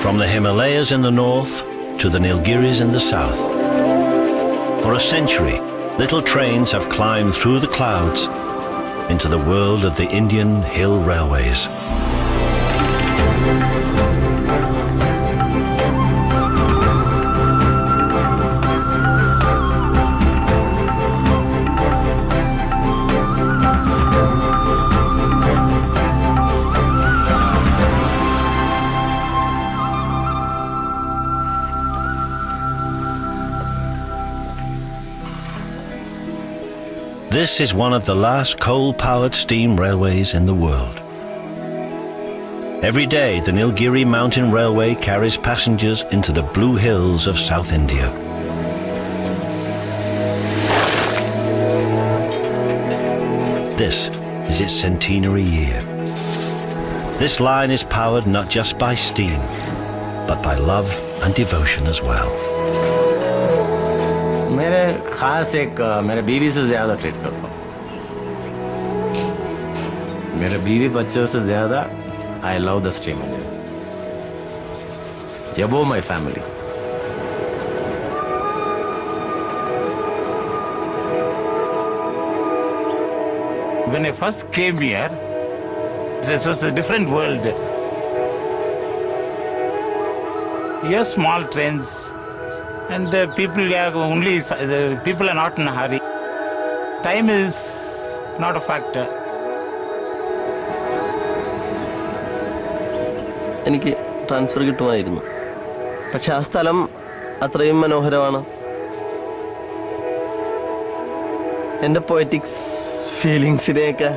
From the Himalayas in the north to the Nilgiris in the south. For a century, little trains have climbed through the clouds into the world of the Indian hill railways. This is one of the last coal-powered steam railways in the world. Every day, the Nilgiri Mountain Railway carries passengers into the blue hills of South India. This is its centenary year. This line is powered not just by steam, but by love and devotion as well. मेरे खास एक मेरे बीवी से ज़्यादा treat करता हूँ. मेरे बीवी बच्चों से ज़्यादा I love the stream engine. Above my family. When I first came here, this was a different world. Here, small trains. And the people are not in a hurry. Time is not a factor. എനിക്ക് transfer കിട്ടുമായിരുന്നു. പക്ഷെ ആ സ്ഥലം അത്രയും മനോഹരമാണ്. എൻ്റെ poetics ഫീലിങ്സിനെയൊക്കെ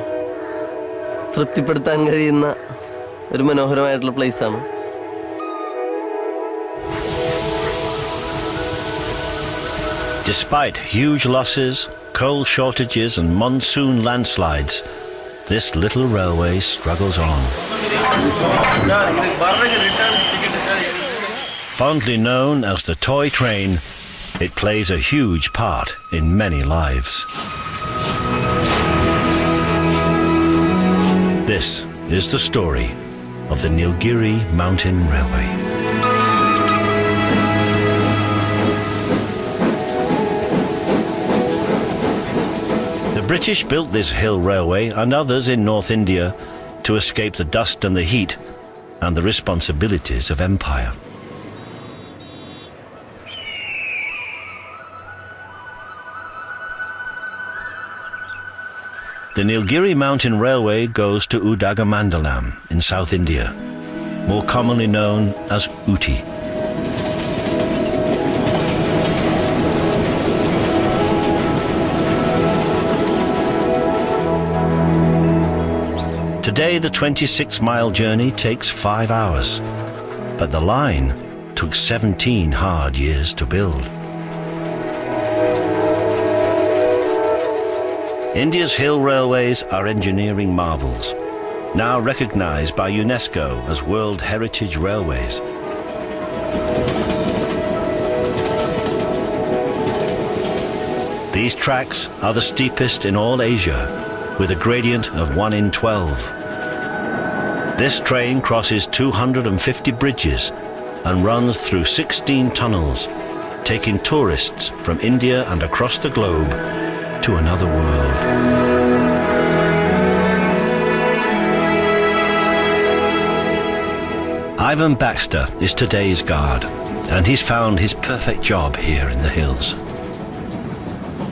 തൃപ്തിപ്പെടുത്താൻ കഴിയുന്ന ഒരു മനോഹരമായിട്ടുള്ള പ്ലേസാണ്. Despite huge losses, coal shortages and monsoon landslides, this little railway struggles on. Fondly known as the toy train, it plays a huge part in many lives. This is the story of the Nilgiri Mountain Railway. The British built this hill railway and others in North India to escape the dust and the heat and the responsibilities of empire. The Nilgiri Mountain Railway goes to Udagamandalam in South India, more commonly known as Ooty. Today, the 26-mile journey takes 5 hours, but the line took 17 hard years to build. India's hill railways are engineering marvels, now recognized by UNESCO as World Heritage Railways. These tracks are the steepest in all Asia, with a gradient of 1 in 12. This train crosses 250 bridges and runs through 16 tunnels, taking tourists from India and across the globe to another world. Ivan Baxter is today's guard, and he's found his perfect job here in the hills.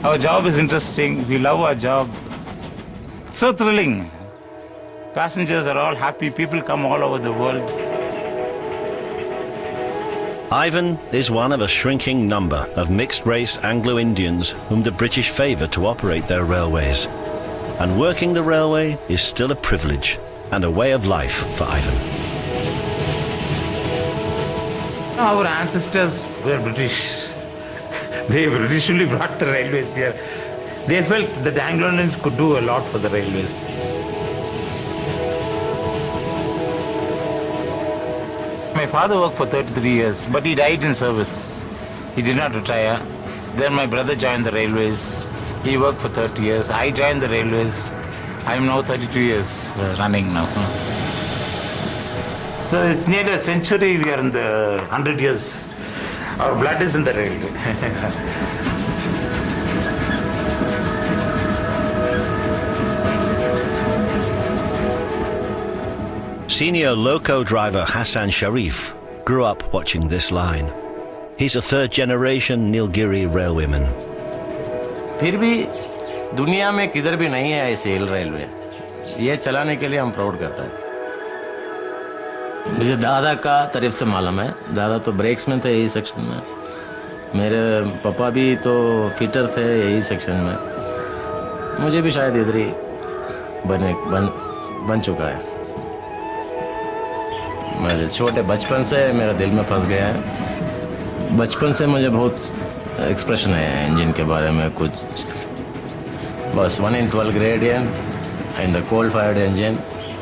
Our job is interesting. We love our job. So thrilling. Passengers are all happy. People come all over the world. Ivan is one of a shrinking number of mixed-race Anglo-Indians whom the British favour to operate their railways. And working the railway is still a privilege and a way of life for Ivan. Our ancestors were British. They originally brought the railways here. They felt that the Anglo-Indians could do a lot for the railways. My father worked for 33 years, but he died in service. He did not retire. Then my brother joined the railways. He worked for 30 years. I joined the railways. I am now 32 years running now. So it's nearly a century we are in the 100 years. Our blood is in the railway. Senior loco driver Hassan Sharif grew up watching this line. He's a third-generation Nilgiri railwayman. फिर भी दुनिया में किधर भी नहीं है ऐसे हिल railway, ये चलाने के लिए हम प्राउड करता है। मुझे दादा का तारीफ से मालूम है, दादा तो ब्रेक्स में थे यही सेक्शन में, मेरे पापा भी तो फिटर थे यही सेक्शन में, मुझे भी शायद इधर ही बन चुका है। मेरे छोटे बचपन से मेरा दिल में फंस गया है, बचपन से मुझे बहुत एक्सप्रेशन है इंजन के बारे में कुछ, बस 1 in 12 gradient and the coal fired engine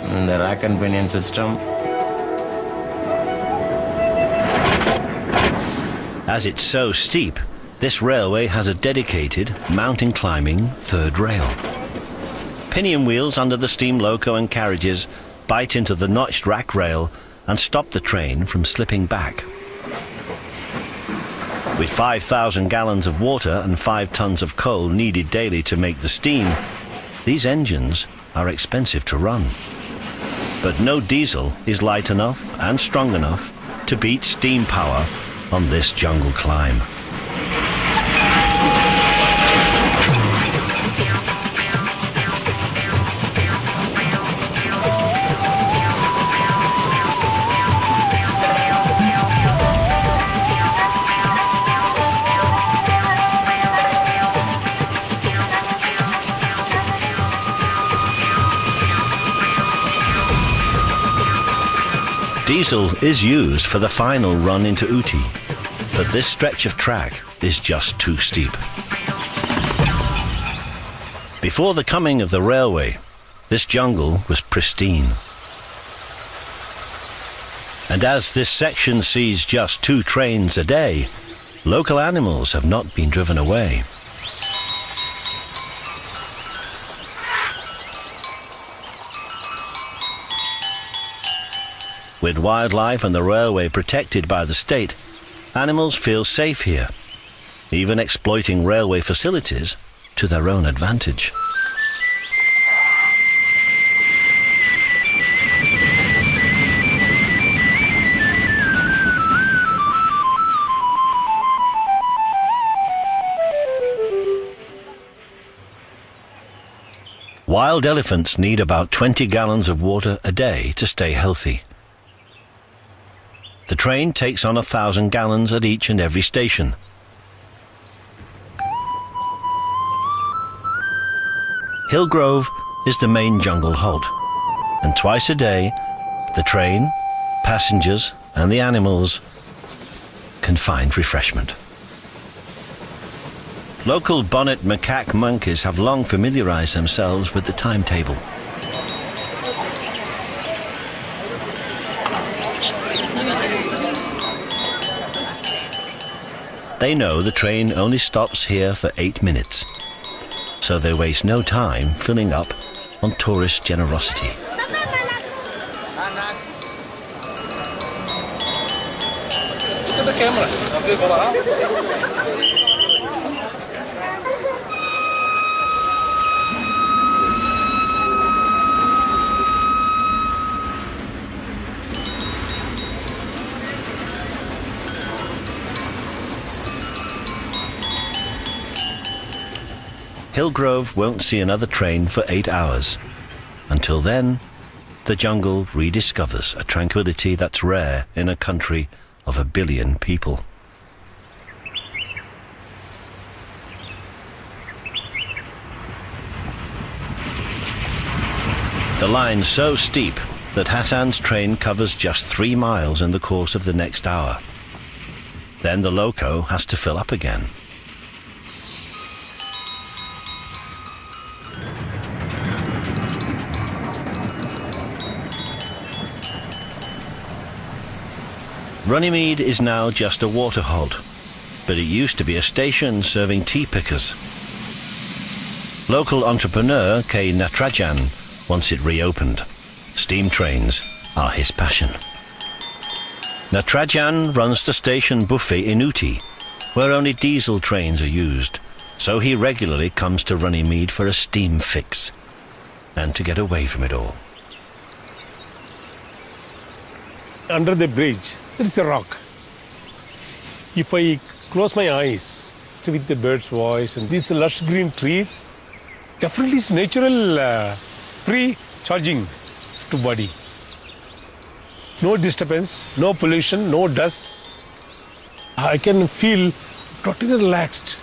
and the rack and pinion system. As it's so steep, this railway has a dedicated mountain climbing third rail. Pinion wheels under the steam loco and carriages bite into the notched rack rail and stop the train from slipping back. With 5,000 gallons of water and 5 tons of coal needed daily to make the steam, these engines are expensive to run. But no diesel is light enough and strong enough to beat steam power on this jungle climb. Diesel is used for the final run into Ooty, but this stretch of track is just too steep. Before the coming of the railway, this jungle was pristine. And as this section sees just 2 trains a day, local animals have not been driven away. With wildlife and the railway protected by the state, animals feel safe here, even exploiting railway facilities to their own advantage. Wild elephants need about 20 gallons of water a day to stay healthy. The train takes on 1,000 gallons at each and every station. Hillgrove is the main jungle halt, and twice a day, the train, passengers and the animals can find refreshment. Local bonnet macaque monkeys have long familiarized themselves with the timetable. They know the train only stops here for 8 minutes, so they waste no time filling up on tourist generosity. Hillgrove won't see another train for 8 hours. Until then, the jungle rediscovers a tranquility that's rare in a country of 1 billion people. The line's so steep that Hassan's train covers just 3 miles in the course of the next hour. Then the loco has to fill up again. Runnymede is now just a water halt, but it used to be a station serving tea pickers. Local entrepreneur K. Natrajan wants it reopened. Steam trains are his passion. Natarajan runs the station buffet in Ooty, where only diesel trains are used, so he regularly comes to Runnymede for a steam fix and to get away from it all. Under the bridge, there is a rock. If I close my eyes with the bird's voice and these lush green trees, definitely it's natural free charging to body. No disturbance, no pollution, no dust. I can feel totally relaxed.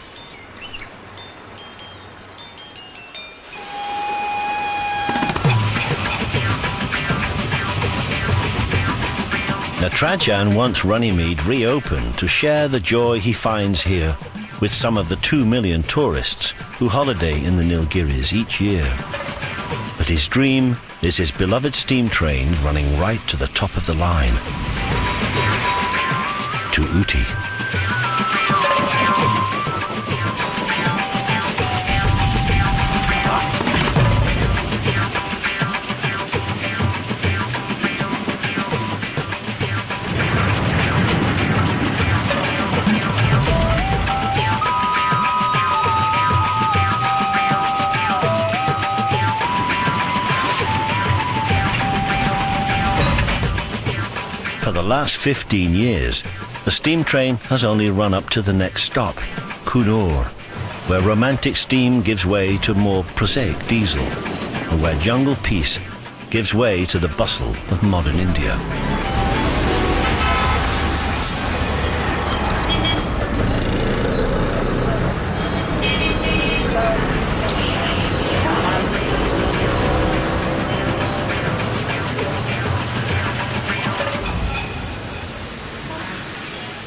Natarajan wants Runnymede reopened to share the joy he finds here with some of the 2 million tourists who holiday in the Nilgiris each year. But his dream is his beloved steam train running right to the top of the line, to Ooty. For the last 15 years, the steam train has only run up to the next stop, Coonoor, where romantic steam gives way to more prosaic diesel, and where jungle peace gives way to the bustle of modern India.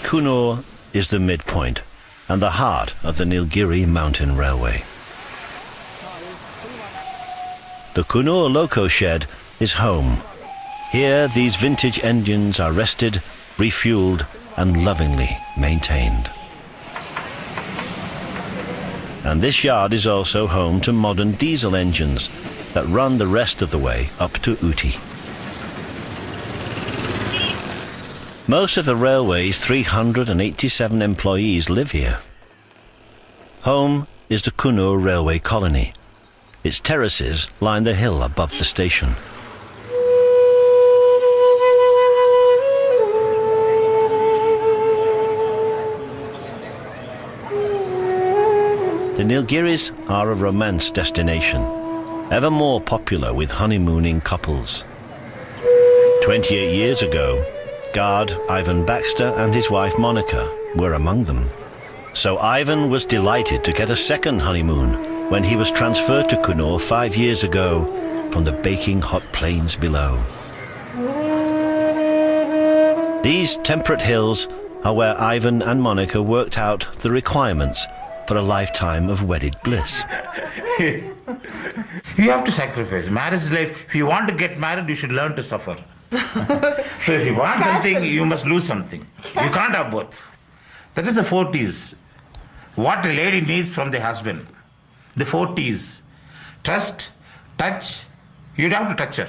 Coonoor is the midpoint and the heart of the Nilgiri Mountain Railway. The Coonoor loco shed is home. Here these vintage engines are rested, refueled and lovingly maintained. And this yard is also home to modern diesel engines that run the rest of the way up to Ooty. Most of the railway's 387 employees live here. Home is the Coonoor Railway Colony. Its terraces line the hill above the station. The Nilgiris are a romance destination, ever more popular with honeymooning couples. 28 years ago, guard Ivan Baxter and his wife Monica were among them. So Ivan was delighted to get a second honeymoon when he was transferred to Coonoor 5 years ago from the baking hot plains below. These temperate hills are where Ivan and Monica worked out the requirements for a lifetime of wedded bliss. You have to sacrifice. Marriage life, if you want to get married, you should learn to suffer. So if you want something, you must lose something. You can't have both. That is the 4 T's. What a lady needs from the husband. The 4 T's. Trust, touch, you'd have to touch her.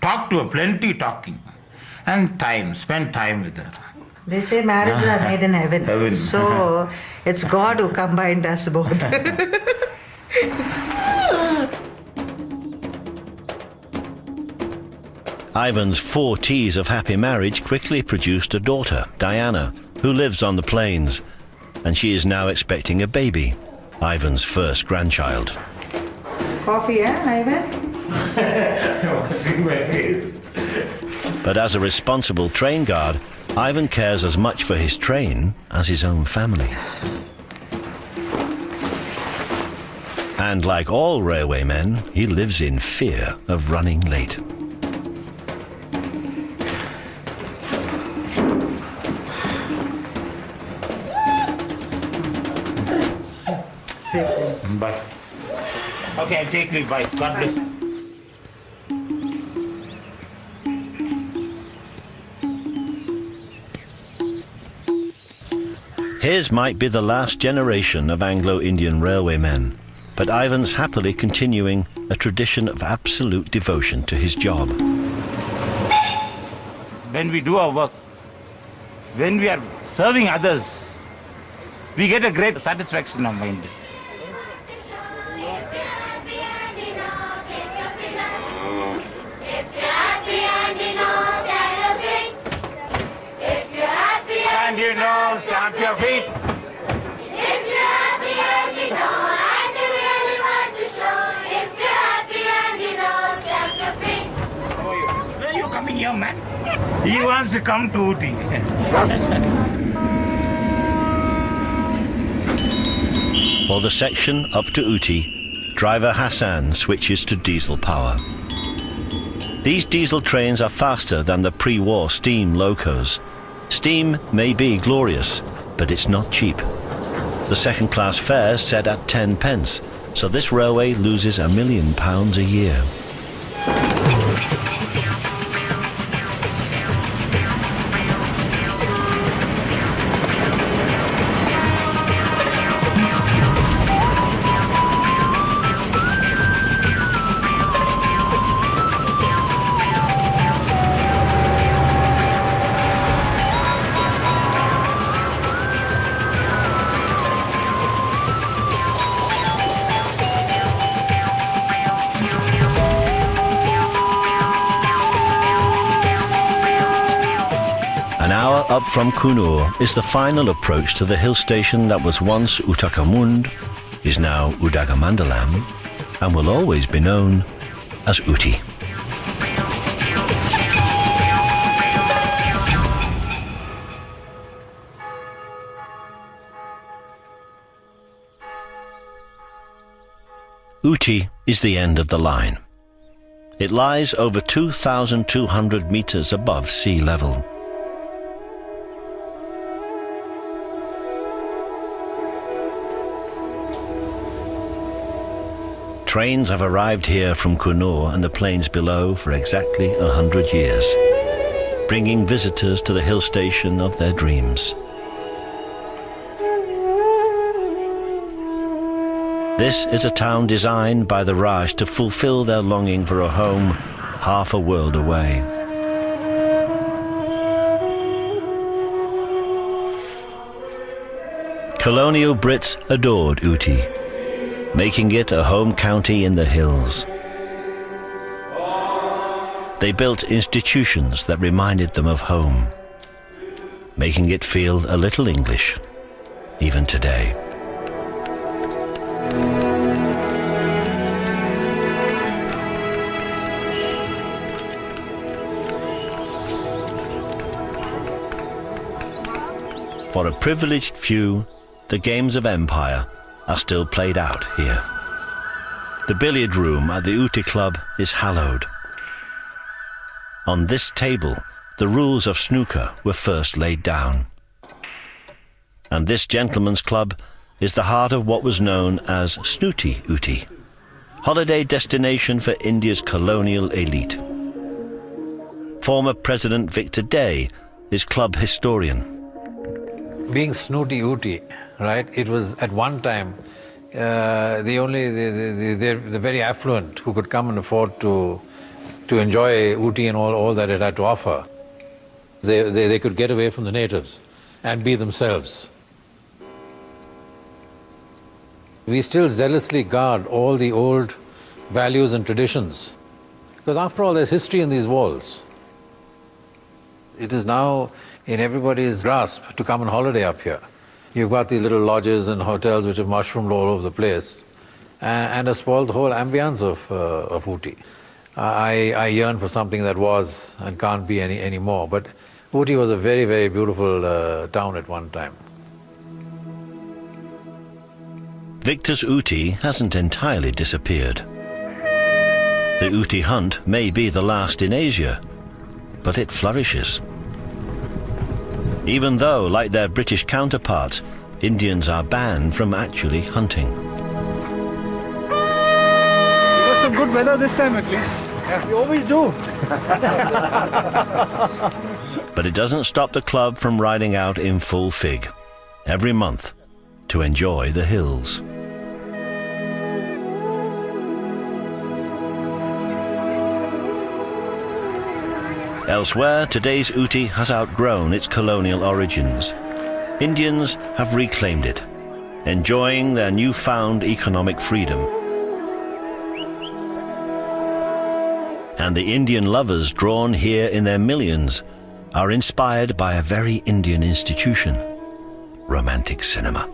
Talk to her, plenty talking. And time, spend time with her. They say marriages are made in heaven. Heaven. So it's God who combined us both. Ivan's 4 T's of happy marriage quickly produced a daughter, Diana, who lives on the plains, and she is now expecting a baby, Ivan's first grandchild. Coffee, Ivan? Washing my face. But as a responsible train guard, Ivan cares as much for his train as his own family. And like all railwaymen, he lives in fear of running late. Bye. Okay, I'll take leave. Bye. God bless. His might be the last generation of Anglo-Indian railwaymen, but Ivan's happily continuing a tradition of absolute devotion to his job. When we do our work, When we are serving others, we get a great satisfaction of mind. And you know, stamp your feet. If you're happy and you know, and you really want to show. If you're happy and you know, stamp your feet. Where are you coming here, man? He wants to come to Ooty. For the section up to Ooty, driver Hassan switches to diesel power. These diesel trains are faster than the pre-war steam locos. Steam may be glorious, but it's not cheap. The second-class fare's set at 10 pence, so this railway loses £1 million a year. An hour up from Kunur is the final approach to the hill station that was once Uttakamund, is now Udagamandalam, and will always be known as Ooty. Ooty is the end of the line. It lies over 2,200 meters above sea level. Trains have arrived here from Kunur and the plains below for exactly 100 years, bringing visitors to the hill station of their dreams. This is a town designed by the Raj to fulfill their longing for a home half a world away. Colonial Brits adored Ooty, making it a home county in the hills. They built institutions that reminded them of home, making it feel a little English, even today. For a privileged few, the games of empire are still played out here. The billiard room at the Ooty Club is hallowed. On this table, the rules of snooker were first laid down. And this gentleman's club is the heart of what was known as Snooty Ooty, holiday destination for India's colonial elite. Former President Victor Day is club historian. Being Snooty Ooty, right? It was at one time the very affluent who could come and afford to enjoy Ooty and all that it had to offer. They could get away from the natives and be themselves. We still zealously guard all the old values and traditions, because after all, there's history in these walls. It is now in everybody's grasp to come on holiday up here. You've got these little lodges and hotels which have mushroomed all over the place and have spoiled the whole ambience of Ooty. I yearn for something that was and can't be anymore. But Ooty was a very, very beautiful town at one time. Victor's Ooty hasn't entirely disappeared. The Ooty hunt may be the last in Asia, but it flourishes. Even though, like their British counterparts, Indians are banned from actually hunting. We got some good weather this time at least. Yeah, we always do. But it doesn't stop the club from riding out in full fig every month to enjoy the hills. Elsewhere, today's Ooty has outgrown its colonial origins. Indians have reclaimed it, enjoying their newfound economic freedom. And the Indian lovers drawn here in their millions are inspired by a very Indian institution, romantic cinema.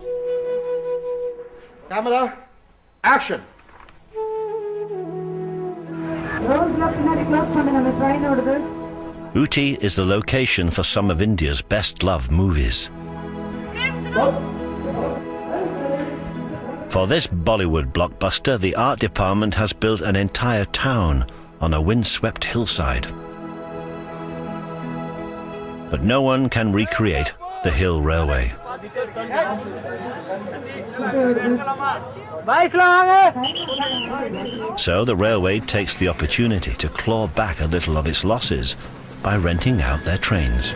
Camera, action. Ooty is the location for some of India's best-loved movies. For this Bollywood blockbuster, the art department has built an entire town on a windswept hillside. But no one can recreate the Hill Railway. So the railway takes the opportunity to claw back a little of its losses by renting out their trains.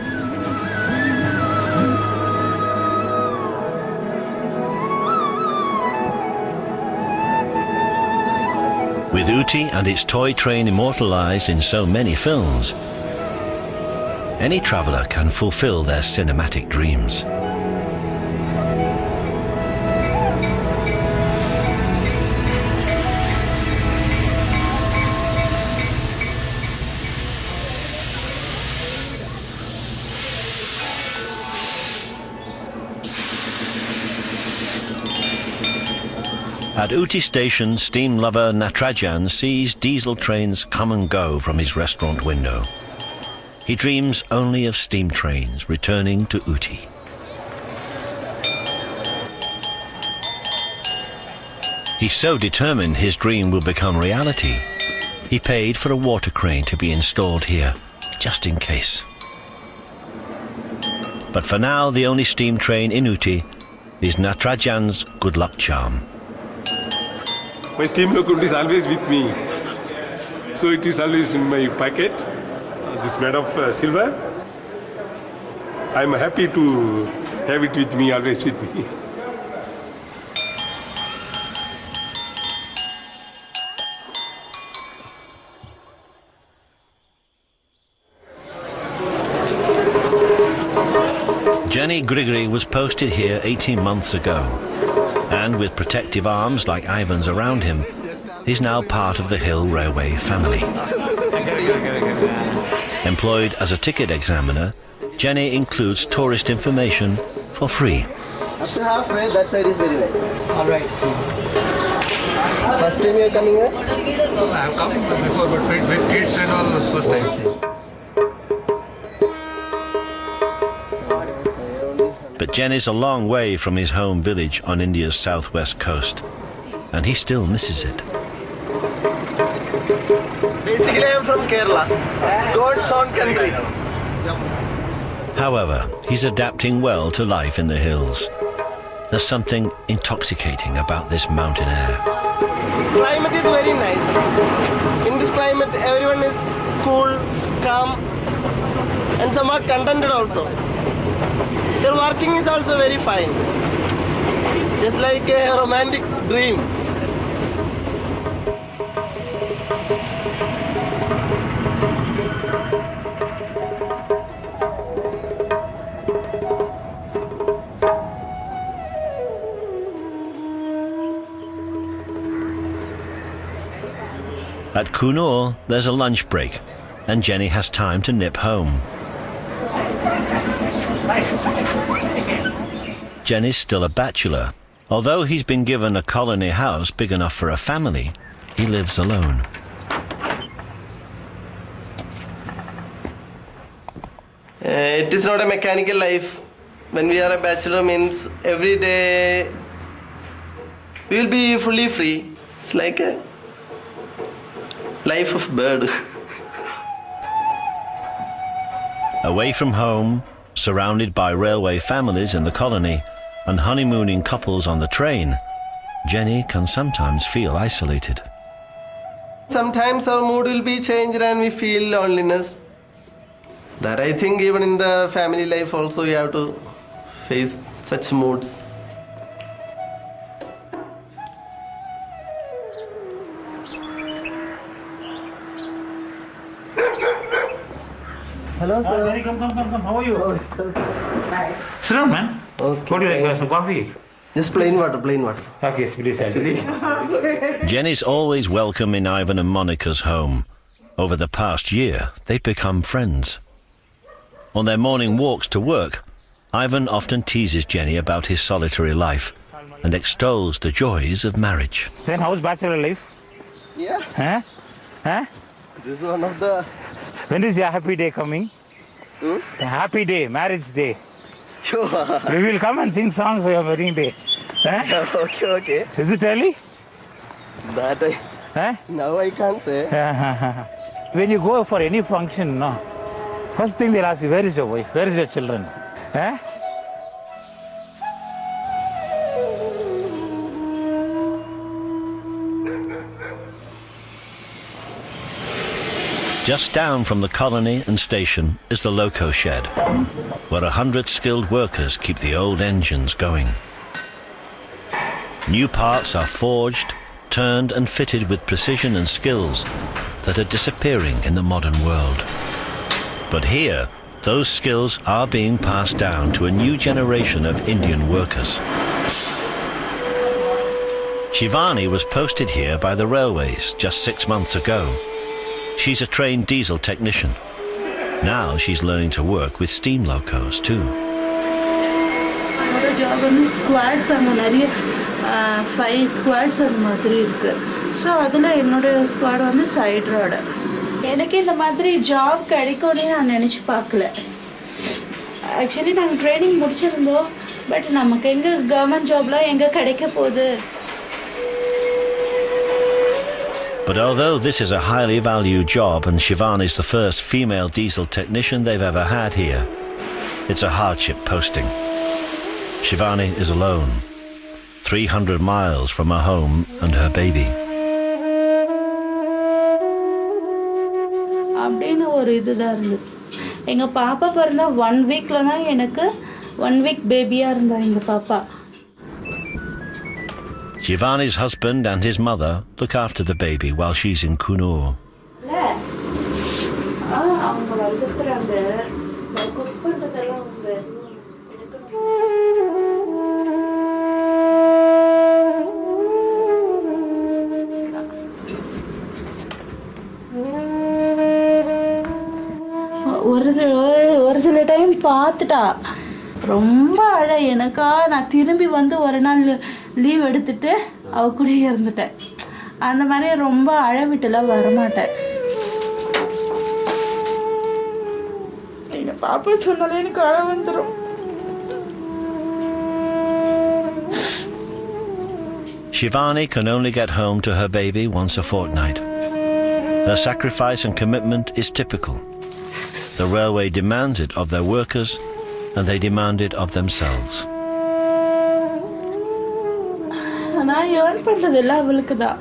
With Ooty and its toy train immortalized in so many films, any traveller can fulfill their cinematic dreams. At Ooty station, steam lover Natrajan sees diesel trains come and go from his restaurant window. He dreams only of steam trains returning to Ooty. He's so determined his dream will become reality, he paid for a water crane to be installed here, just in case. But for now, the only steam train in Ooty is Natrajan's good luck charm. My steam locomotive is always with me. So it is always in my pocket. This made of silver. I am happy to have it with me, always with me. Jenny Grigory was posted here 18 months ago, and with protective arms like Ivan's around him, he's now part of the Hill Railway family. Employed as a ticket examiner, Jenny includes tourist information for free. Up to halfway, that side is very nice. All right. First time you are coming here? I have come before, but with kids and all, first time. But Jenny's a long way from his home village on India's southwest coast, and he still misses it. Basically, I am from Kerala. God's own country. However, he's adapting well to life in the hills. There's something intoxicating about this mountain air. Climate is very nice. In this climate, everyone is cool, calm, and somewhat contented also. Their working is also very fine. Just like a romantic dream. At Kunur, there's a lunch break, and Jenny has time to nip home. Jenny's still a bachelor. Although he's been given a colony house big enough for a family, he lives alone. It is not a mechanical life. When we are a bachelor means every day we will be fully free. It's like a life of bird. Away from home, surrounded by railway families in the colony and honeymooning couples on the train, Jenny can sometimes feel isolated. Sometimes our mood will be changed and we feel loneliness. That I think even in the family life also you have to face such moods. Hello, sir. Jenny, come. How are you? Hi. Sit down, man. Okay. What do you like? Some coffee? Just plain water. Okay, please. Actually. Jenny's always welcome in Ivan and Monica's home. Over the past year, they've become friends. On their morning walks to work, Ivan often teases Jenny about his solitary life and extols the joys of marriage. Then how's bachelor life? Yeah. Huh? This is one of the... When is your happy day coming? A happy day, marriage day. Sure. We will come and sing songs for your wedding day. Huh? Okay. Is it early? That I... Huh? Now I can't say. When you go for any function, no, first thing they'll ask you, where is your wife? Where is your children? Huh? Just down from the colony and station is the loco shed, where 100 skilled workers keep the old engines going. New parts are forged, turned and fitted with precision and skills that are disappearing in the modern world. But here, those skills are being passed down to a new generation of Indian workers. Shivani was posted here by the railways just 6 months ago. She's a trained diesel technician. Now she's learning to work with steam locos too. Our job is squads and 5 squads and madri irukku. So adula ennoda squad vandu side road. எனக்கு இந்த மாதிரி job கிடைக்கும்னு நான் நினைச்சு பார்க்கல. Actually நான் training முடிச்சிருந்தோம். But நமக்கு எங்க கவர்மெண்ட் ஜாப்ல எங்க கிடைக்க போகுது? But although this is a highly valued job and Shivani is the first female diesel technician they've ever had here, it's a hardship posting. Shivani is alone, 300 miles from her home and her baby. அப்படின்னு ஒரு இதுதான் இருந்துச்சு. எங்க பாப்பா பிறந்த 1 வீக்ல தான் எனக்கு 1 வீக் பேபியா இருந்தா எங்க பாப்பா. Shivani's husband and his mother look after the baby while she's in Kunur. அவங்க வந்துக்கிறாங்க. குக் பண்றதெல்லாம் அவங்க ஒரு சில டைம் பார்த்துட்டா ரொம்ப அழ. எனக்கா நான் திரும்பி வந்து ஒரு நாள் லீவ் எடுத்துட்டு அவ கூட இருந்துட்டேன். அந்த மாதிரி ரொம்ப அழ விட்டுலாம் வரமாட்டேன். எங்க பாப்பா சொன்னாலே எனக்கு அழ வந்துடும். Shivani can only get home to her baby once a fortnight. Her sacrifice and commitment is typical. The railway demands it of their workers and they demand it of themselves. நான் ஏர்ன் பண்றதெல்லாம் அவளுக்கு தான்.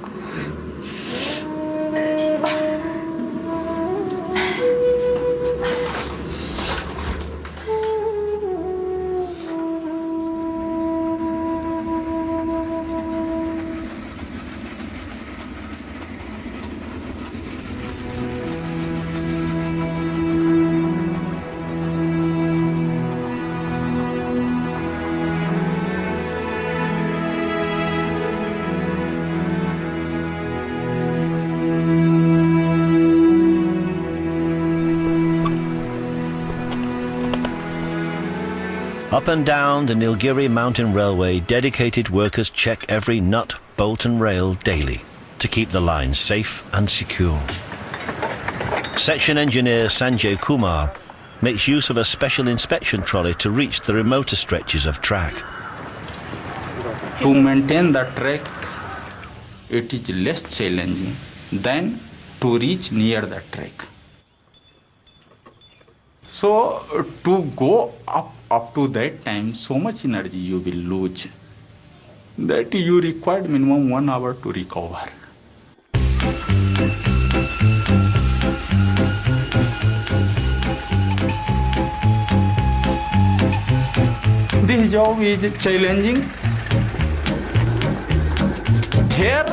Up and down the Nilgiri Mountain Railway, dedicated workers check every nut, bolt and rail daily to keep the line safe and secure. Section engineer Sanjay Kumar makes use of a special inspection trolley to reach the remoter stretches of track. To maintain the track, it is less challenging than to reach near the track. So to go up to that time, so much energy you will lose that you required minimum 1 hour to recover. This job is challenging. Here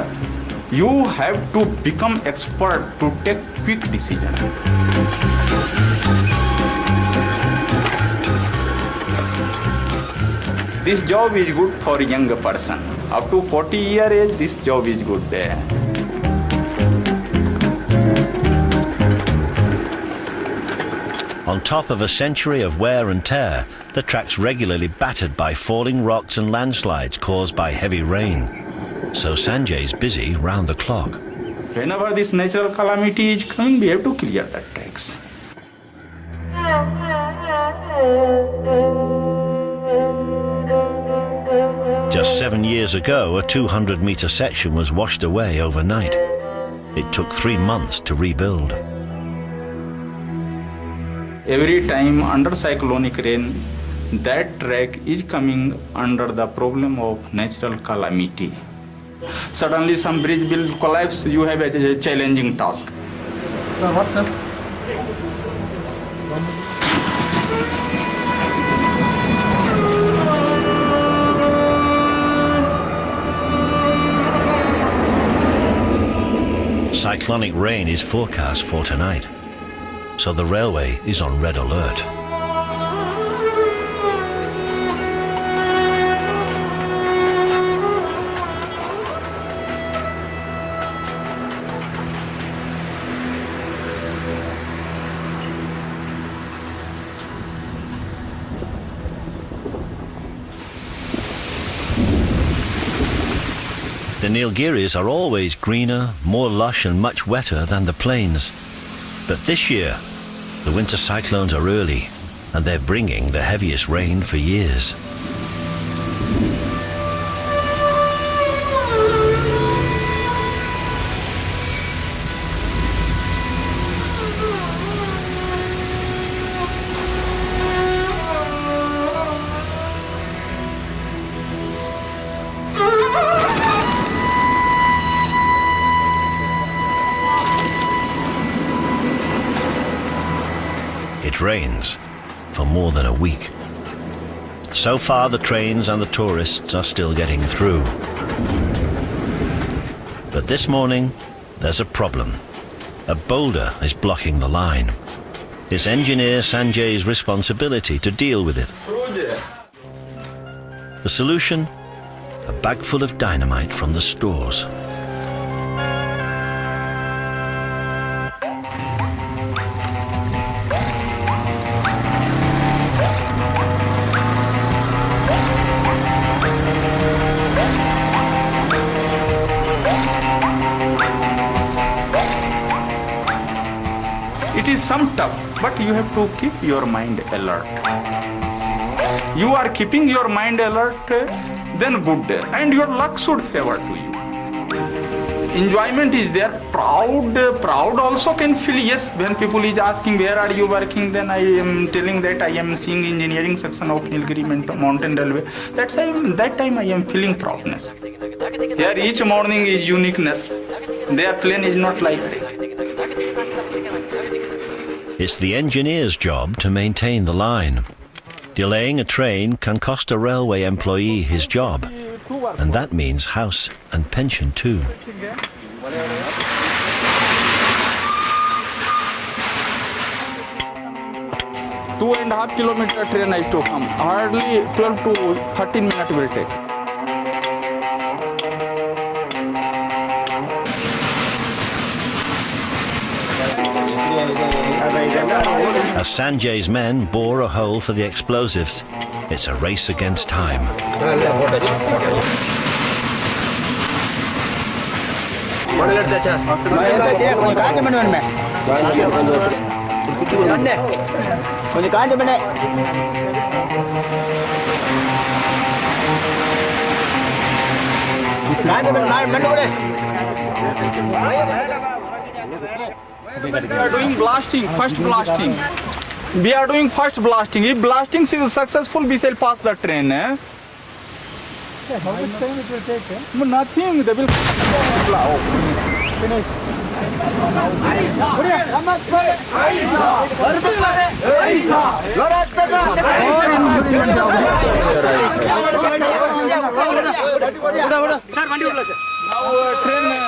you have to become expert to take quick decision. this job is good for young person. Up to 40 year age, this job is good. On top of a century of wear and tear, the track's regularly battered by falling rocks and landslides caused by heavy rain. So Sanjay's busy round the clock. Whenever this natural calamity is coming, we have to clear the tracks. Just 7 years ago, a 200-metre section was washed away overnight. It took 3 months to rebuild. Every time under cyclonic rain, that track is coming under the problem of natural calamity. Suddenly some bridge will collapse, you have a challenging task. What's up? Cyclonic rain is forecast for tonight, so the railway is on red alert. The Nilgiris are always greener, more lush and much wetter than the plains. But this year, the winter cyclones are early and they're bringing the heaviest rain for years. It rains for more than a week. So far, the trains and the tourists are still getting through. But this morning, there's a problem. A boulder is blocking the line. It's engineer Sanjay's responsibility to deal with it. The solution? A bag full of dynamite from the stores. It is some tough, but you have to keep your mind alert. You are keeping your mind alert, then good, and your luck should favor to you. Enjoyment is there, proud also can feel, yes, when people is asking where are you working, then I am telling that I am seeing engineering section of Nilgiri Mountain Railway. That time I am feeling proudness. Here each morning is uniqueness. Their plane is not like that. It's the engineer's job to maintain the line. Delaying a train can cost a railway employee his job, and that means house and pension too. Two and a half kilometer train has to come. Hardly 12 to 13 minutes will take. As Sanjay's men bore a hole for the explosives, it's a race against time. We are doing blasting, first blasting. We are doing first blasting. If blasting is successful, we shall pass the train. How much time it will take? Nothing. They will finish. Now train.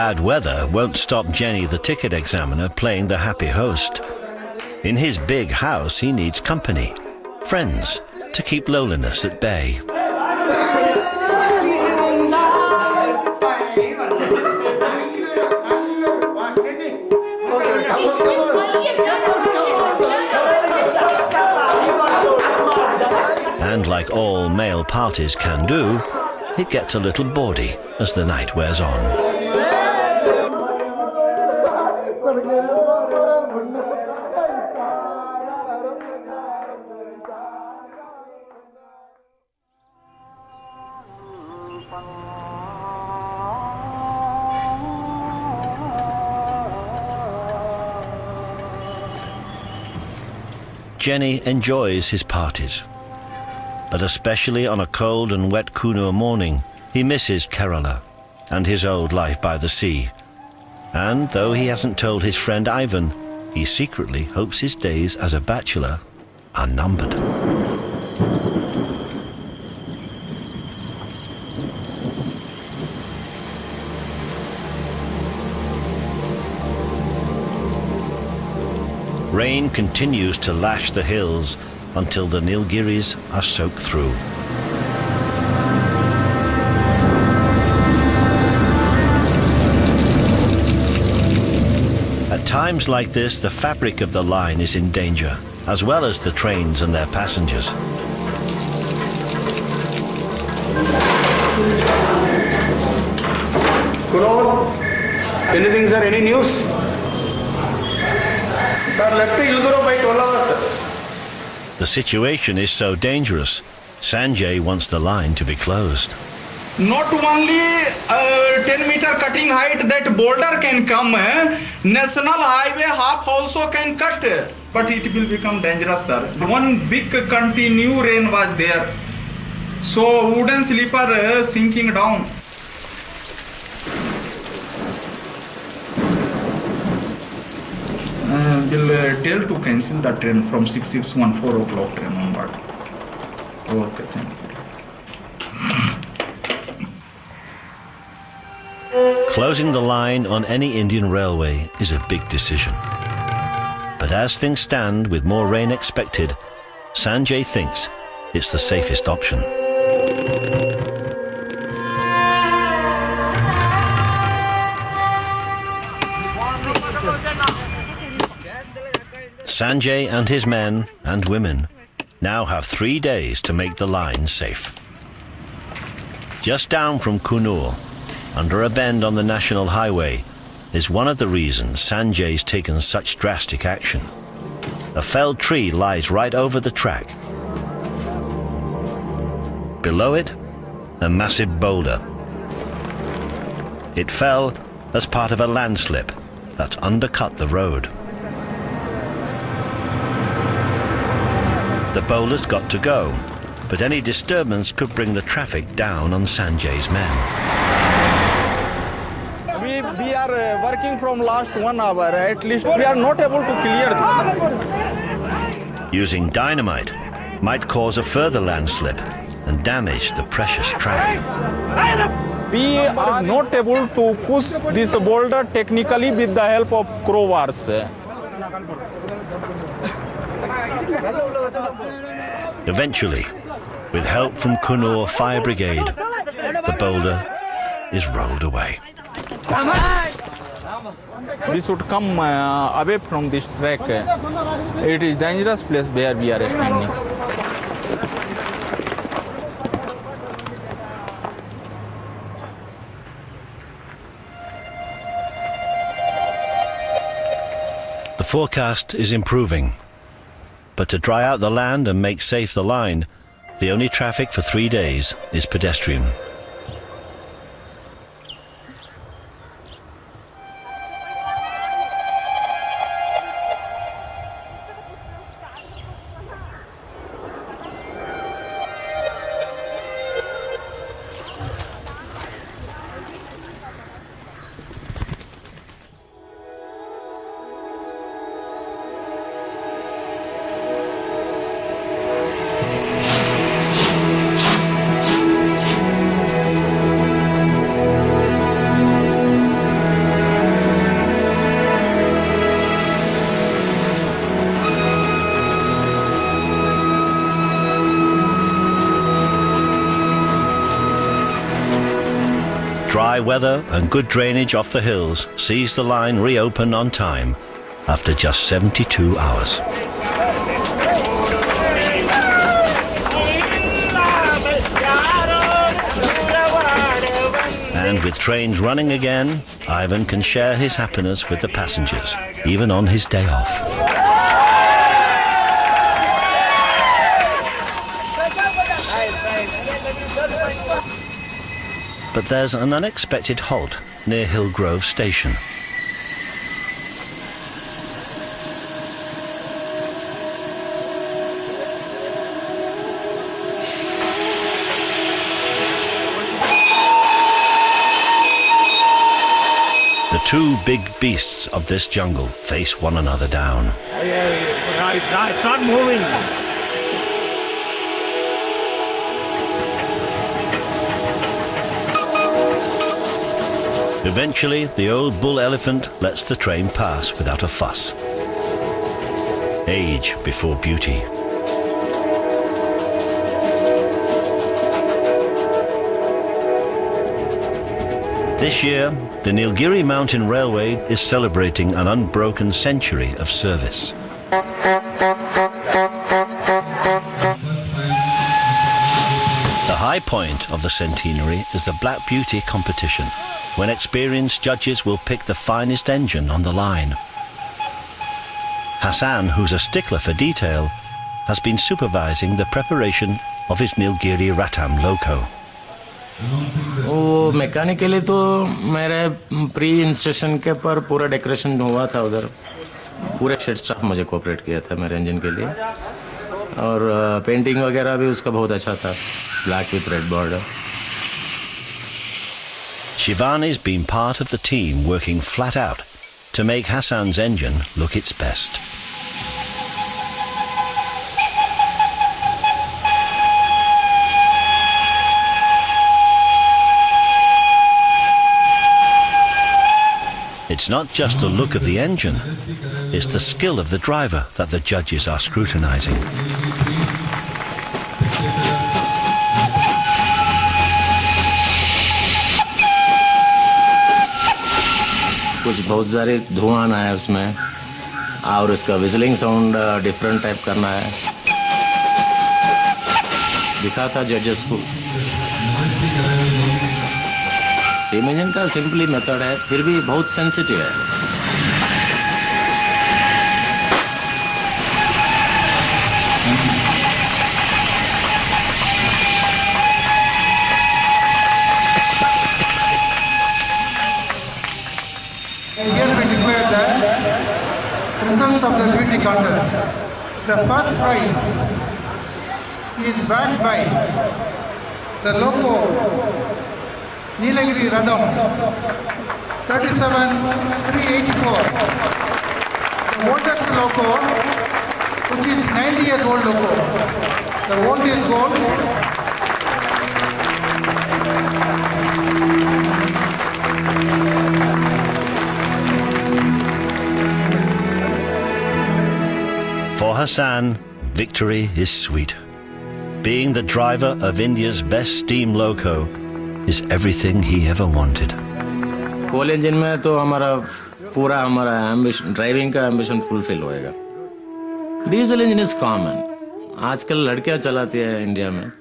bad weather won't stop Jenny, the ticket examiner, playing the happy host. In his big house, he needs company, friends, to keep loneliness at bay. And like all male parties can do, it gets a little bawdy as the night wears on. Jenny enjoys his parties, but especially on a cold and wet Kunur morning, he misses Kerala and his old life by the sea. And though he hasn't told his friend Ivan, he secretly hopes his days as a bachelor are numbered. Rain continues to lash the hills until the Nilgiris are soaked through. At times like this, the fabric of the line is in danger, as well as the trains and their passengers. Kunal, anything, sir? Any news? Sir, left Nilgiri by 12 hours, sir. The situation is so dangerous, Sanjay wants the line to be closed. Not only 10-meter cutting height that boulder can come, national highway half also can cut, but it will become dangerous, sir. One big continue rain was there, so wooden sleeper sinking down. Will tell to cancel the train from 6614 4 o'clock train onward. Okay, thank you. Closing the line on any Indian railway is a big decision. But as things stand, with more rain expected, Sanjay thinks it's the safest option. Sanjay and his men and women now have 3 days to make the line safe. Just down from Kunur, under a bend on the national highway, is one of the reasons Sanjay's taken such drastic action. A felled tree lies right over the track. Below it, a massive boulder. It fell as part of a landslip that's undercut the road. The boulder's got to go, but any disturbance could bring the traffic down on Sanjay's men. We are working from last 1 hour, at least we are not able to clear this. Using dynamite might cause a further landslip and damage the precious track. We are not able to push this boulder technically with the help of crowbars. Eventually, with help from Kunur Fire Brigade, the boulder is rolled away. We should come away from this track. It is a dangerous place where we are standing. The forecast is improving, but to dry out the land and make safe the line, the only traffic for 3 days is pedestrian. Dry weather and good drainage off the hills sees the line reopen on time after just 72 hours. And with trains running again, Ivan can share his happiness with the passengers, even on his day off. But there's an unexpected halt near Hillgrove Station. The two big beasts of this jungle face one another down. It's not moving. Eventually, the old bull elephant lets the train pass without a fuss. Age before beauty. This year, the Nilgiri Mountain Railway is celebrating an unbroken century of service. The high point of the centenary is the Black Beauty competition, when experienced judges will pick the finest engine on the line. Hassan, who's a stickler for detail, has been supervising the preparation of his Nilgiri Ratam loco. वो mechanically तो मेरे pre इंस्टेशन के पर पूरा decoration हुआ था उधर पूरे शेड स्टाफ मुझे कोऑपरेट किया था मेरे इंजन के लिए और पेंटिंग वगैरह भी उसका बहुत अच्छा था black with red border Shivani's been part of the team working flat out to make Hassan's engine look its best. It's not just the look of the engine, it's the skill of the driver that the judges are scrutinizing. कुछ बहुत सारे धुआं आना है उसमें और उसका विजलिंग sound different type करना है दिखा था जजेस को स्टीम इंजन का सिंपली मेथड है फिर भी बहुत सेंसिटिव है Here we declare the results of the beauty contest. The first prize is backed by the loco Nilgiri Radam 37384. The oldest loco, which is 90 years old loco. The oldest gold. For Hassan, victory is sweet. Being the driver of India's best steam loco is everything he ever wanted. Coal engine में तो हमारा पूरा हमारा ambition driving का ambition fulfil होएगा diesel engine is common आजकल लड़कियां चलाती है इंडिया में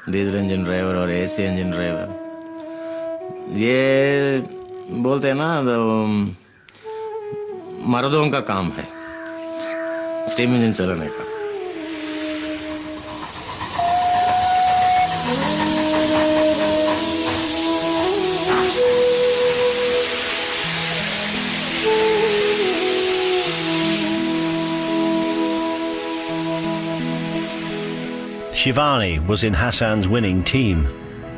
डीजल इंजन ड्राइवर और एसी इंजन ड्राइवर ये बोलते हैं ना मर्दों का काम है स्टीम इंजन चलाने का Shivani was in Hassan's winning team,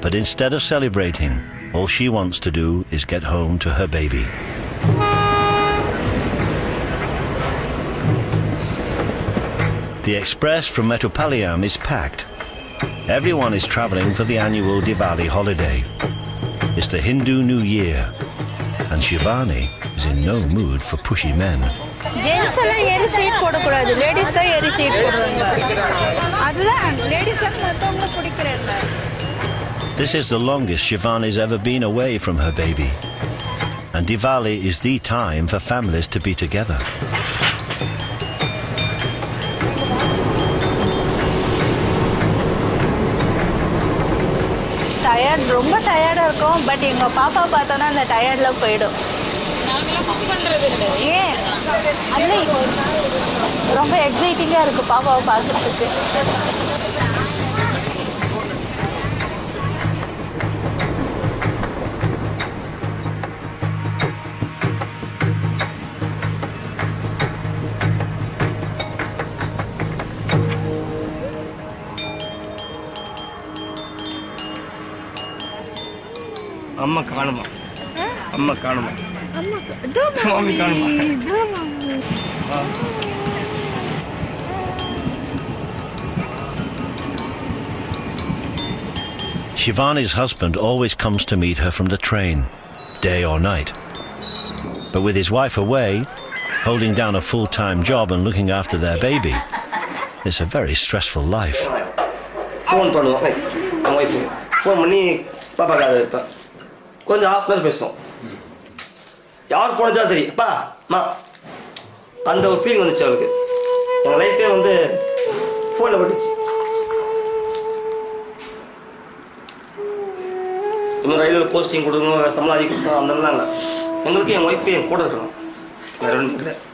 but instead of celebrating, all she wants to do is get home to her baby. The express from Metropolitan is packed. Everyone is travelling for the annual Diwali holiday. It's the Hindu New Year, and Shivani is in no mood for pushy men. Gents எல்லாம் ஏறி seat போடக்கூடாது ladies தான் ஏறி seat போடுறாங்க அதுதான் ladies மற்றவங்க பிடிக்கிறேன் This is the longest Shivani's ever been away from her baby. And Diwali is the time for families to be together. Tired, ரொம்ப டயர்டா இருக்கும். பட் எங்க பாப்பா பார்த்தோன்னா அந்த டயர்ட்ல போயிடும். நாங்களாம் குக் பண்றது இல்ல. ஏன்? அல்ல ரொம்ப எக்ஸைட்டிங்கா இருக்கு பாப்பாவை பார்க்கிறதுக்கு. அம்மா காணுமா அம்மா காணுமா மாமி காணுமா Shivani's husband always comes to meet her from the train, day or night. But with his wife away, holding down a full-time job and looking after their baby, it's a very stressful life. Phone பண்ணுவோம் என் wife phone பண்ணி பாப்பாக்கு அதை இருப்பேன் கொஞ்சம் half an hour பேசுவோம் யார் போனதா தெரியும் அப்பா அம்மா அந்த ஒரு ஃபீலிங் வந்துச்சு அவளுக்கு எங்கள் லைஃபே வந்து ஃபோனில் பட்டுச்சு இன்னும் ரயில்வே போஸ்டிங் கொடுக்கணும் சம்பளம் அதிகம் கொடுக்கணும் அதெல்லாம் இல்லை எங்களுக்கு என் ஒய்ஃபு என் கூட இருக்கணும் வேற ஒன்றும் கிடையாது.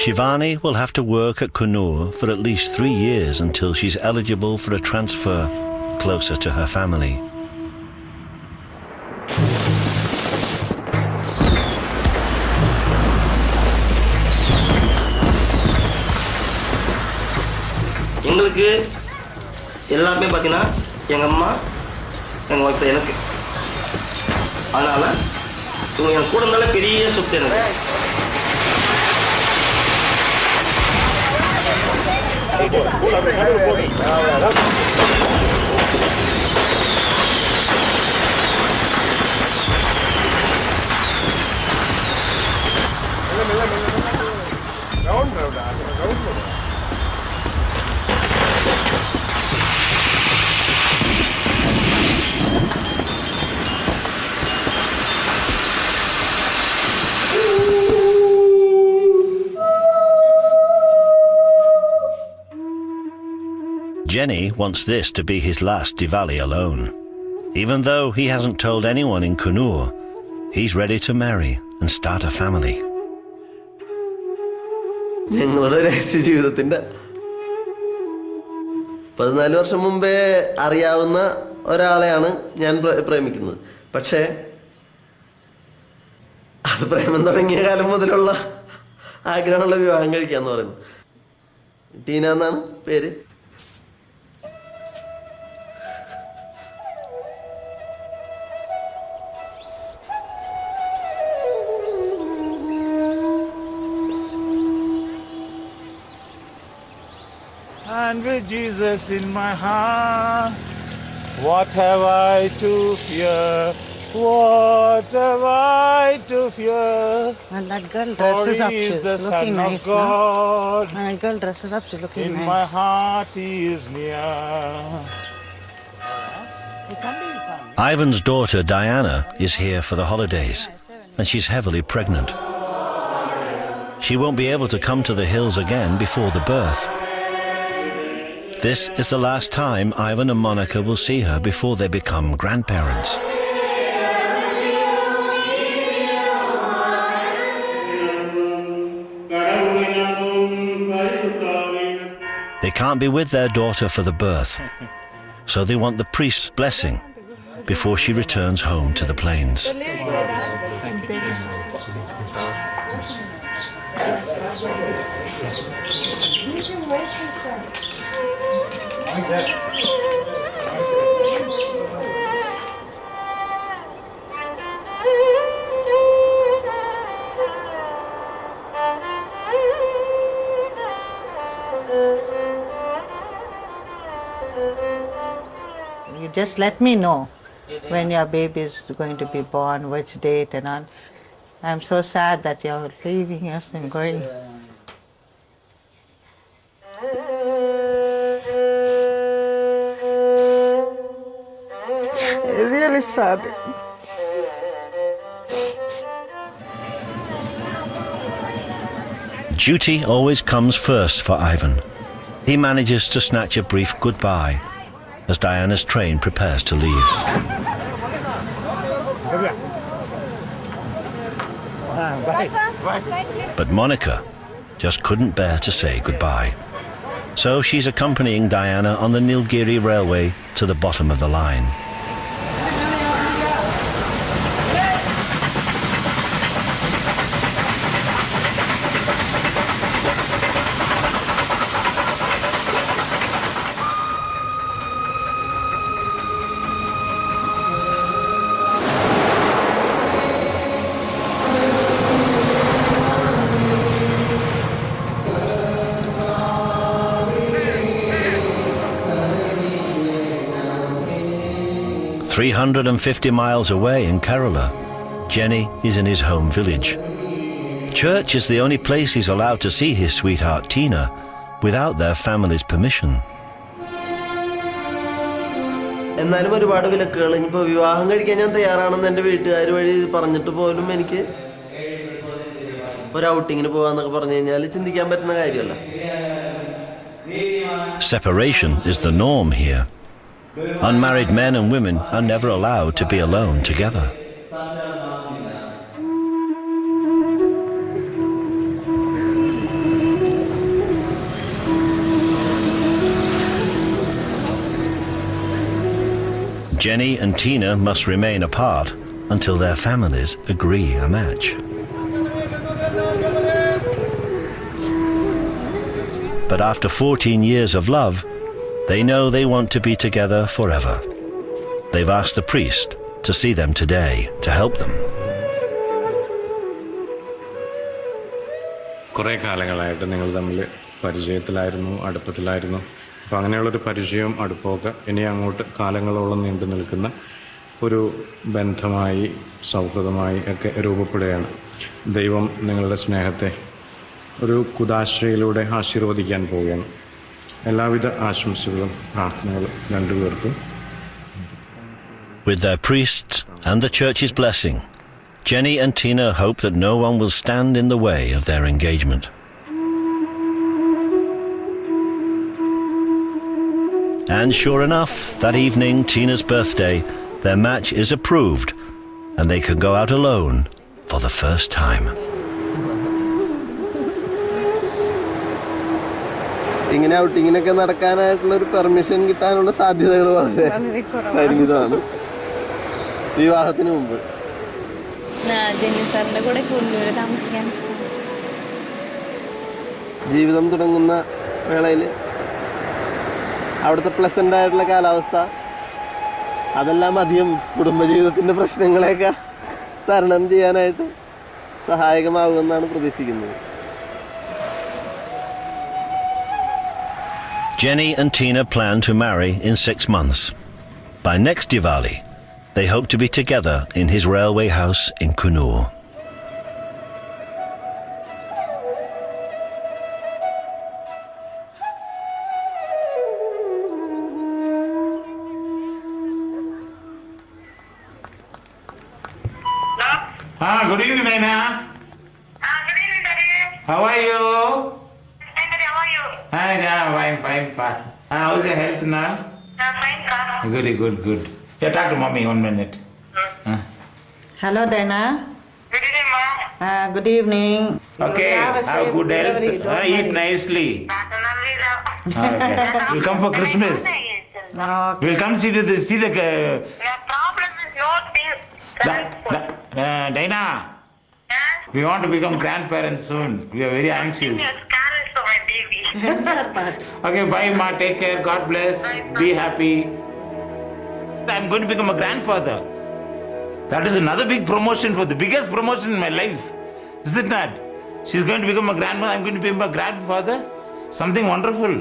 Shivani will have to work at Kannur for at least 3 years until she's eligible for a transfer closer to her family. எங்களுக்கு எல்லாருமே பார்த்தீங்கன்னா எங்கள் அம்மா எங்கள் ஒய்ஃப் எனக்கு அதனால் இவங்க என் கூட இருந்தாலே பெரிய சொத்து எனக்கு. Jenny wants this to be his last Diwali alone. Even though he hasn't told anyone in Kannur, he's ready to marry and start a family. ഞങ്ങളുടെ രഹസ്യ ജീവിതത്തിൻ്റെ 14 വർഷം മുമ്പേ അറിയാവുന്ന ഒരാളെയാണ് ഞാൻ പ്രേമിക്കുന്നത്. പക്ഷേ അത് പ്രേമം തുടങ്ങിയ കാലം മുതലുള്ള ആഗ്രഹമുള്ള വിവാഹം കഴിക്കാന്ന് പറയുന്നു. ടീന എന്നാണ് പേര്. And with Jesus in my heart, what have I to fear? What have I to fear? And that girl dresses up, she's looking nice, no? And that girl dresses up, she's looking nice. In my heart he is near. Ivan's daughter Diana is here for the holidays, and she's heavily pregnant. She won't be able to come to the hills again before the birth. This is the last time Ivan and Monica will see her before they become grandparents. They can't be with their daughter for the birth, so they want the priest's blessing before she returns home to the plains. You just let me know when your baby is going to be born, which date and all. I'm so sad that you're leaving us and going. very sad. Duty always comes first for Ivan. He manages to snatch a brief goodbye as Diana's train prepares to leave. But Monica just couldn't bear to say goodbye. So she's accompanying Diana on the Nilgiri Railway to the bottom of the line. – 350 miles away in Kerala, Jenny is in his home village. Church is the only place he's allowed to see his sweetheart Tina without their family's permission. എന്നാലും ഒരുപാട് വിലക്കുകൾ ഇനിയിപ്പോൾ വിവാഹം കഴിക്കാൻ ഞാൻ തയ്യാറാണെന്ന് എൻ്റെ വീട്ടുകാർ വഴി പറഞ്ഞിട്ട് പോലും എനിക്ക് ഒരു ഔട്ടിങ്ങിന് പോകാന്നൊക്കെ പറഞ്ഞു കഴിഞ്ഞാൽ ചിന്തിക്കാൻ പറ്റുന്ന കാര്യമല്ല. Separation is the norm here. Unmarried men and women are never allowed to be alone together. Jenny and Tina must remain apart until their families agree a match. But after 14 years of love, they know they want to be together forever. They've asked the priest to see them today to help them. കുറേ കാലങ്ങളായിട്ട് നിങ്ങൾ തമ്മിൽ പരിചയത്തിലായിരുന്നു, അടുപ്പത്തിലായിരുന്നു. അപ്പം അങ്ങനെയുള്ളൊരു പരിചയവും അടുപ്പമൊക്കെ ഇനി അങ്ങോട്ട് കാലങ്ങളോളം നീണ്ടു നിൽക്കുന്ന ഒരു ബന്ധമായി, സൗഹൃദമായി ഒക്കെ രൂപപ്പെടുകയാണ്. ദൈവം നിങ്ങളുടെ സ്നേഹത്തെ ഒരു കുദാശയിലൂടെ ആശീർവദിക്കാൻ പോവുകയാണ്. എല്ലാവിധ ആശംസകളും പ്രാർത്ഥനകളും രണ്ടുപേർക്കും. With their priests and the church's blessing, Jenny and Tina hope that no one will stand in the way of their engagement. And sure enough, that evening, Tina's birthday, their match is approved and they can go out alone for the first time. ഇങ്ങനെ ഔട്ടിങ്ങിനൊക്കെ നടക്കാനായിട്ടുള്ളൊരു permission കിട്ടാനുള്ള സാധ്യതകൾ വളരെ പരിമിതമാണ് വിവാഹത്തിന് മുമ്പ്. ജീവിതം തുടങ്ങുന്ന വേളയിൽ അവിടുത്തെ പ്ലസന്റ് ആയിട്ടുള്ള കാലാവസ്ഥ അതെല്ലാം അധികം കുടുംബജീവിതത്തിന്റെ പ്രശ്നങ്ങളെയൊക്കെ തരണം ചെയ്യാനായിട്ട് സഹായകമാകുമെന്നാണ് പ്രതീക്ഷിക്കുന്നത്. Jenny and Tina plan to marry in 6 months. By next Diwali, they hope to be together in his railway house in Kannur. Good evening, Naina. Good evening, Daddy. How are you? Hi, Daddy. How are you? Fine. How's your health now? Fine, sir. Good. Yeah, talk to mommy 1 minute. Hello, Dana. Good evening, Ma. Good evening. Okay, have good health. Eat nicely. Okay. We'll come for Christmas. Okay. We'll come see the The problem is not being Dina. We want to become grandparents soon. We are very anxious. Carrots for my baby. Okay, bye, Ma. Take care. God bless. Be happy. I'm going to become a grandfather. That is another big promotion, for the biggest promotion in my life. Is it not? She's going to become a grandmother. I'm going to become a grandfather. Something wonderful.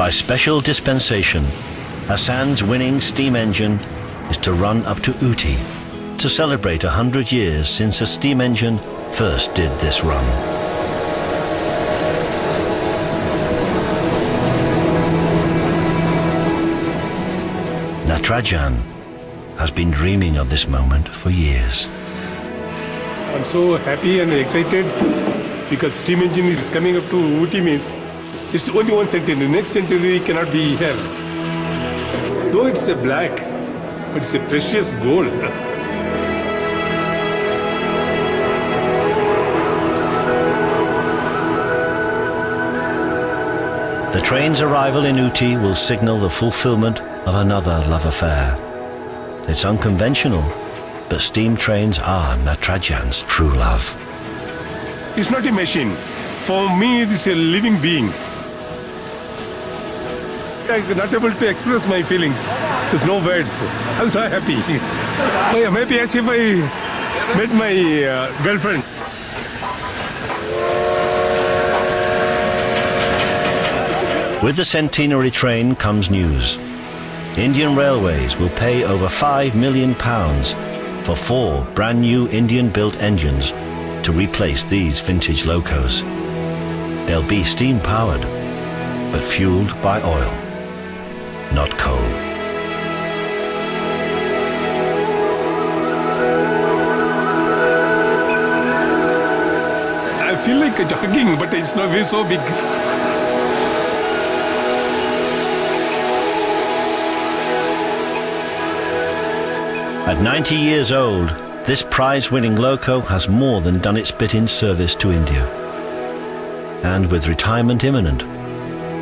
By special dispensation, Hassan's winning steam engine is to run up to Ooty to celebrate 100 years since a steam engine first did this run. Natarajan has been dreaming of this moment for years. I'm so happy and excited because steam engine is coming up to Ooty means it's only one centenary. Next centenary cannot be here. Though it's a black, but it's a precious gold. The train's arrival in Ooty will signal the fulfillment of another love affair. It's unconventional, but steam trains are Natarajan's true love. It's not a machine. For me, it's a living being. I'm not able to express my feelings. There's no words. I'm so happy. I am happy as if I met my girlfriend. With the centenary train comes news. Indian Railways will pay over £5 million for 4 brand new Indian-built engines to replace these vintage locos. They'll be steam-powered, but fueled by oil, not coal. I feel like jogging, but it's not very so big. At 90 years old, this prize-winning loco has more than done its bit in service to India. And with retirement imminent,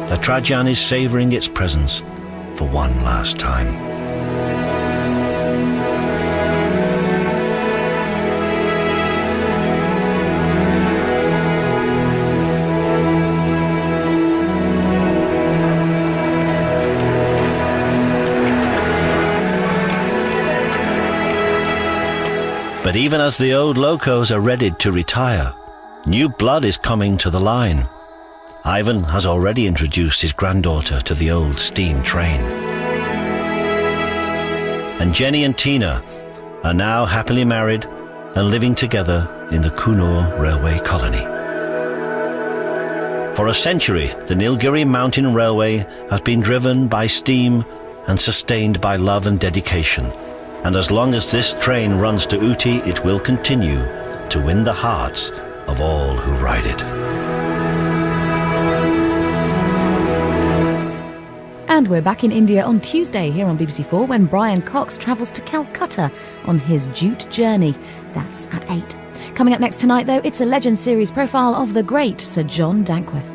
Natarajan is savouring its presence for one last time. But even as the old locos are ready to retire, new blood is coming to the line. Ivan has already introduced his granddaughter to the old steam train. And Jenny and Tina are now happily married and living together in the Kunur Railway colony. For a century, the Nilgiri Mountain Railway has been driven by steam and sustained by love and dedication. And as long as this train runs to Ooty, it will continue to win the hearts of all who ride it. And we're back in India on Tuesday here on BBC4 when Brian Cox travels to Calcutta on his jute journey. That's at 8. Coming up next tonight, though, it's a Legend series profile of the great Sir John Dankworth.